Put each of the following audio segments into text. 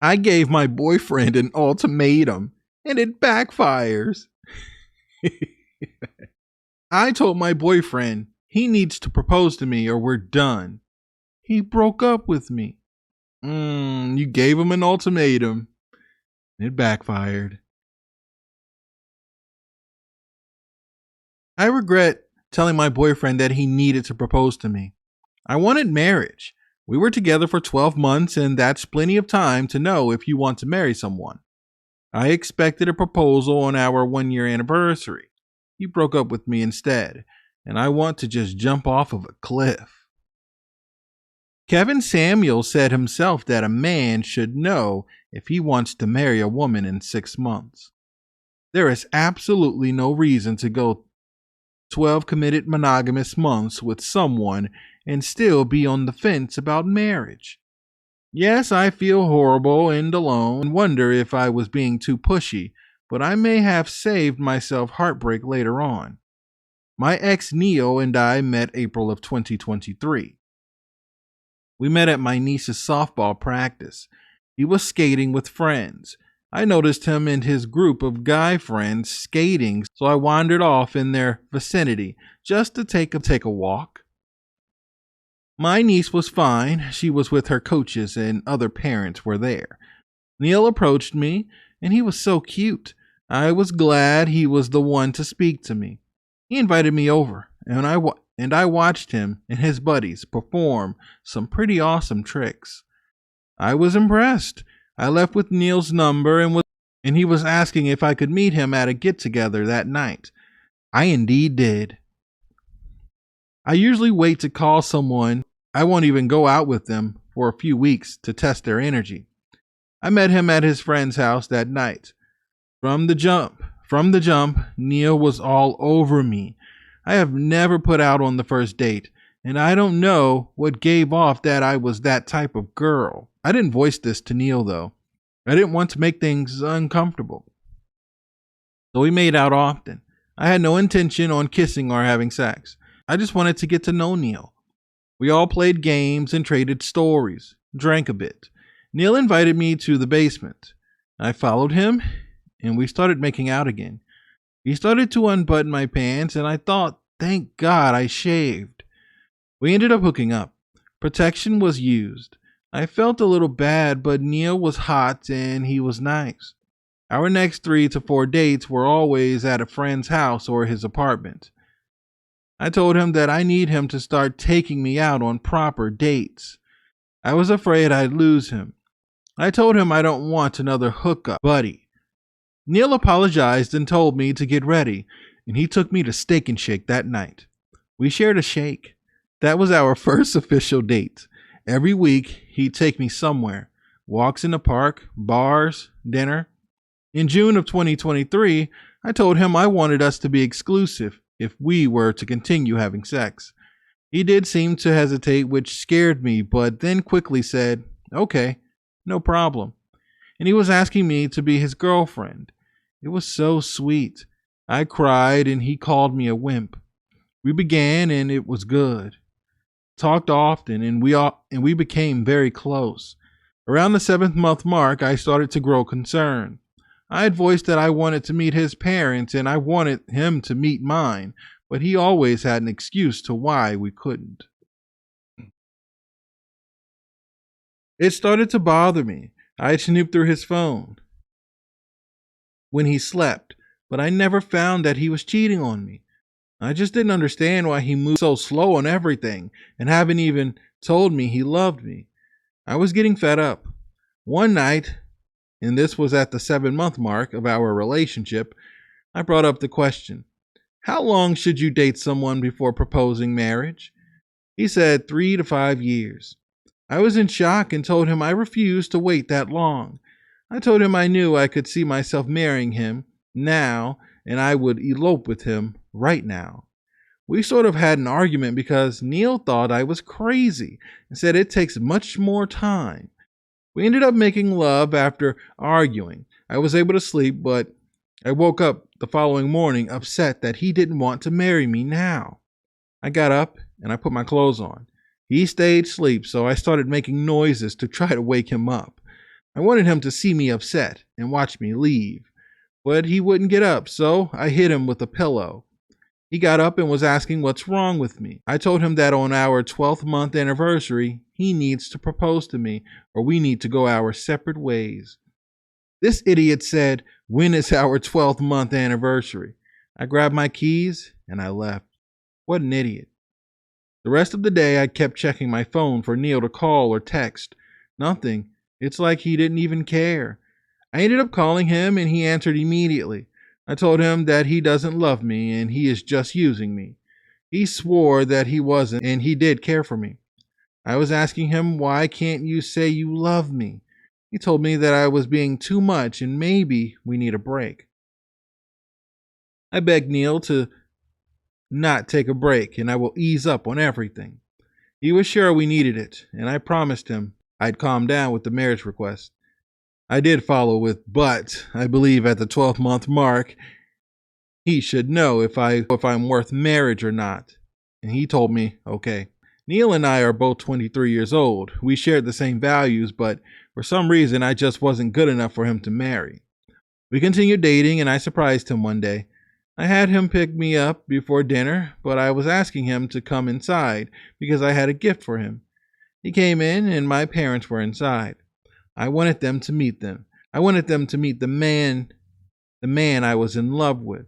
I gave my boyfriend an ultimatum, and it backfires. I told my boyfriend he needs to propose to me or we're done. He broke up with me. You gave him an ultimatum. It backfired. I regret telling my boyfriend that he needed to propose to me. I wanted marriage. We were together for 12 months, and that's plenty of time to know if you want to marry someone. I expected a proposal on our 1 year anniversary. He broke up with me instead, and I want to just jump off of a cliff. Kevin Samuels said himself that a man should know if he wants to marry a woman in 6 months. There is absolutely no reason to go 12 committed monogamous months with someone and still be on the fence about marriage. Yes, I feel horrible and alone and wonder if I was being too pushy, but I may have saved myself heartbreak later on. My ex Neil and I met April of 2023. We met at my niece's softball practice. He was skating with friends. I noticed him and his group of guy friends skating, so I wandered off in their vicinity just to take a walk. My niece was fine. She was with her coaches and other parents were there. Neil approached me, and he was so cute. I was glad he was the one to speak to me. He invited me over, and I watched him and his buddies perform some pretty awesome tricks. I was impressed. I left with Neil's number and he was asking if I could meet him at a get-together that night. I indeed did. I usually wait to call someone. I won't even go out with them for a few weeks to test their energy. I met him at his friend's house that night. From the jump, Neil was all over me. I have never put out on the first date, and I don't know what gave off that I was that type of girl. I didn't voice this to Neil, though. I didn't want to make things uncomfortable. So we made out often. I had no intention on kissing or having sex. I just wanted to get to know Neil. We all played games and traded stories, drank a bit. Neil invited me to the basement. I followed him, and we started making out again. He started to unbutton my pants, and I thought, thank God I shaved. We ended up hooking up. Protection was used. I felt a little bad, but Neil was hot and he was nice. Our next 3 to 4 dates were always at a friend's house or his apartment. I told him that I need him to start taking me out on proper dates. I was afraid I'd lose him. I told him I don't want another hookup buddy. Neil apologized and told me to get ready, and he took me to Steak and Shake that night. We shared a shake. That was our first official date. Every week, he'd take me somewhere. Walks in the park, bars, dinner. In June of 2023, I told him I wanted us to be exclusive if we were to continue having sex. He did seem to hesitate, which scared me, but then quickly said, okay, no problem. And he was asking me to be his girlfriend. It was so sweet. I cried and he called me a wimp. We began and it was good. Talked often and we became very close. Around the 7th month mark, I started to grow concerned. I had voiced that I wanted to meet his parents and I wanted him to meet mine, but he always had an excuse to why we couldn't. It started to bother me. I snooped through his phone when he slept, but I never found that he was cheating on me. I just didn't understand why he moved so slow on everything and haven't even told me he loved me. I was getting fed up. One night, and this was at the 7-month mark of our relationship, I brought up the question, how long should you date someone before proposing marriage? He said 3 to 5 years. I was in shock and told him I refused to wait that long. I told him I knew I could see myself marrying him now and I would elope with him right now. We sort of had an argument because Neil thought I was crazy and said it takes much more time. We ended up making love after arguing. I was able to sleep, but I woke up the following morning upset that he didn't want to marry me now. I got up and I put my clothes on. He stayed asleep, so I started making noises to try to wake him up. I wanted him to see me upset and watch me leave, but he wouldn't get up, so I hit him with a pillow. He got up and was asking what's wrong with me. I told him that on our 12th month anniversary, he needs to propose to me or we need to go our separate ways. This idiot said, "When is our 12th month anniversary?" I grabbed my keys and I left. What an idiot. The rest of the day, I kept checking my phone for Neil to call or text. Nothing. It's like he didn't even care. I ended up calling him and he answered immediately. I told him that he doesn't love me and he is just using me. He swore that he wasn't and he did care for me. I was asking him, "Why can't you say you love me?" He told me that I was being too much and maybe we need a break. I begged Neil to not take a break and I will ease up on everything. He was sure we needed it, and I promised him I'd calm down with the marriage request. I did follow with, "But I believe at the 12th month mark, he should know if I'm worth marriage or not." And he told me, okay. Neil and I are both 23 years old. We shared the same values, but for some reason, I just wasn't good enough for him to marry. We continued dating, and I surprised him one day. I had him pick me up before dinner, but I was asking him to come inside because I had a gift for him. He came in, and my parents were inside. I wanted them to meet them. I wanted them to meet the man I was in love with.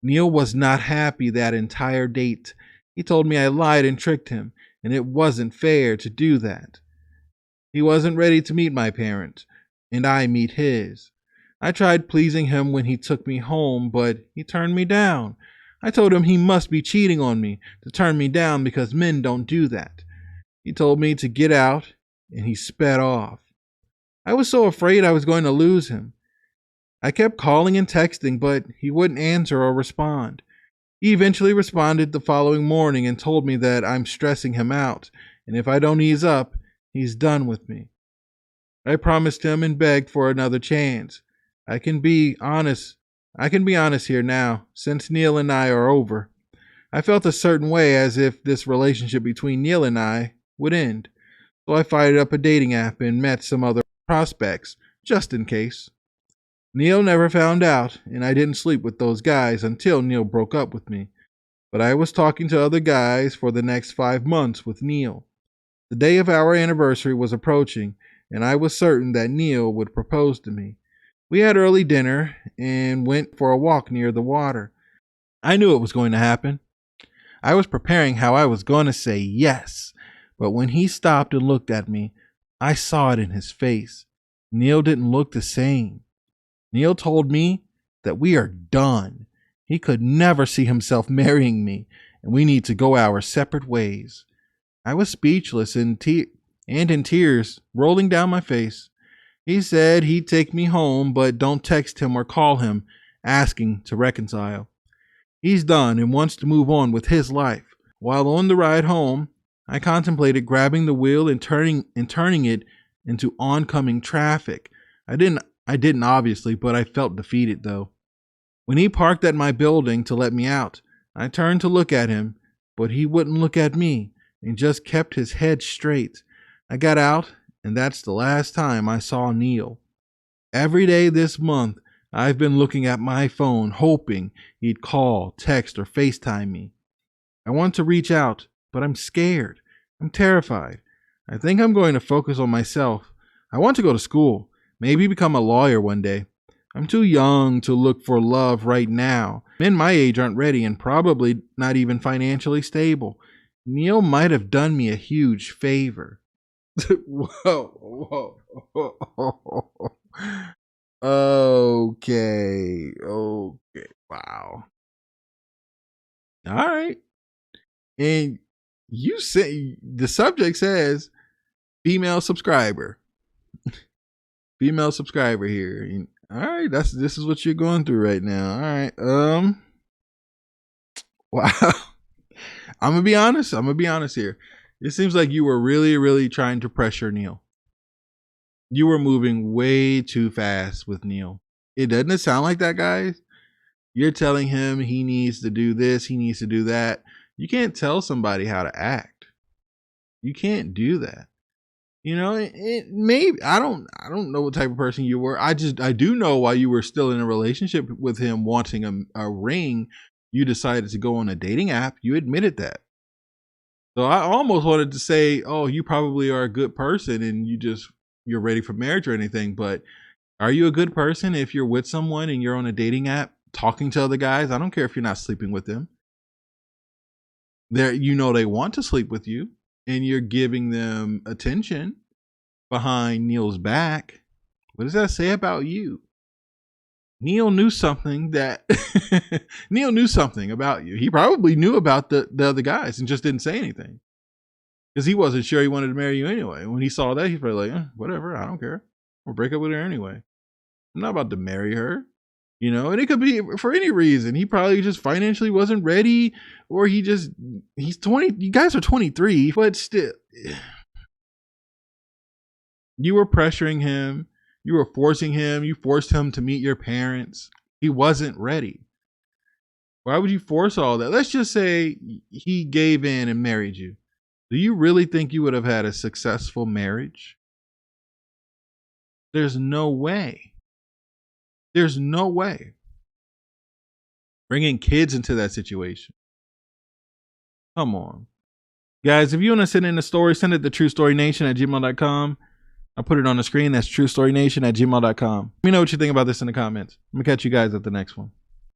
Neil was not happy that entire date. He told me I lied and tricked him, and it wasn't fair to do that. He wasn't ready to meet my parents, and I meet his. I tried pleasing him when he took me home, but he turned me down. I told him he must be cheating on me to turn me down because men don't do that. He told me to get out, and he sped off. I was so afraid I was going to lose him. I kept calling and texting, but he wouldn't answer or respond. He eventually responded the following morning and told me that I'm stressing him out, and if I don't ease up, he's done with me. I promised him and begged for another chance. I can be honest here now, since Neil and I are over. I felt a certain way as if this relationship between Neil and I would end. So I fired up a dating app and met some other prospects, just in case. Neil never found out, and I didn't sleep with those guys until Neil broke up with me. But I was talking to other guys for the next 5 months with Neil. The day of our anniversary was approaching, and I was certain that Neil would propose to me. We had early dinner and went for a walk near the water. I knew it was going to happen. I was preparing how I was going to say yes, but when he stopped and looked at me, I saw it in his face. Neil didn't look the same. Neil told me that we are done. He could never see himself marrying me, and we need to go our separate ways. I was speechless and in tears rolling down my face. He said he'd take me home, but don't text him or call him asking to reconcile. He's done and wants to move on with his life. While on the ride home, I contemplated grabbing the wheel and turning it into oncoming traffic. I didn't obviously, but I felt defeated though. When he parked at my building to let me out, I turned to look at him, but he wouldn't look at me and just kept his head straight. I got out, and that's the last time I saw Neil. Every day this month, I've been looking at my phone, hoping he'd call, text, or FaceTime me. I want to reach out, but I'm scared. I'm terrified. I think I'm going to focus on myself. I want to go to school, maybe become a lawyer one day. I'm too young to look for love right now. Men my age aren't ready and probably not even financially stable. Neil might have done me a huge favor. Whoa, whoa. Okay. Wow. All right. And you say the subject says female subscriber. Female subscriber here. And, all right, this is what you're going through right now. All right. Wow. I'm gonna be honest here. It seems like you were really, really trying to pressure Neil. You were moving way too fast with Neil. It doesn't sound like that, guys. You're telling him he needs to do this, he needs to do that. You can't tell somebody how to act. You can't do that. You know, it maybe I don't know what type of person you were. I do know while you were still in a relationship with him wanting a ring, you decided to go on a dating app. You admitted that. So I almost wanted to say, "Oh, you probably are a good person and you're ready for marriage or anything." But are you a good person if you're with someone and you're on a dating app talking to other guys? I don't care if you're not sleeping with them. They want to sleep with you and you're giving them attention behind Neil's back. What does that say about you? Neil knew something that Neil knew something about you. He probably knew about the other guys and just didn't say anything because he wasn't sure he wanted to marry you anyway. When he saw that, he's probably like, whatever, I don't care. We'll break up with her anyway. I'm not about to marry her. And it could be for any reason. He probably just financially wasn't ready, or he's 20. You guys are 23, but still, you were pressuring him. You were forcing him. You forced him to meet your parents. He wasn't ready. Why would you force all that? Let's just say he gave in and married you. Do you really think you would have had a successful marriage? There's no way. There's no way. Bringing kids into that situation. Come on. Guys, if you want to send in a story, send it to truestorynation@gmail.com. I'll put it on the screen. That's truestorynation@gmail.com. Let me know what you think about this in the comments. I'm going to catch you guys at the next one.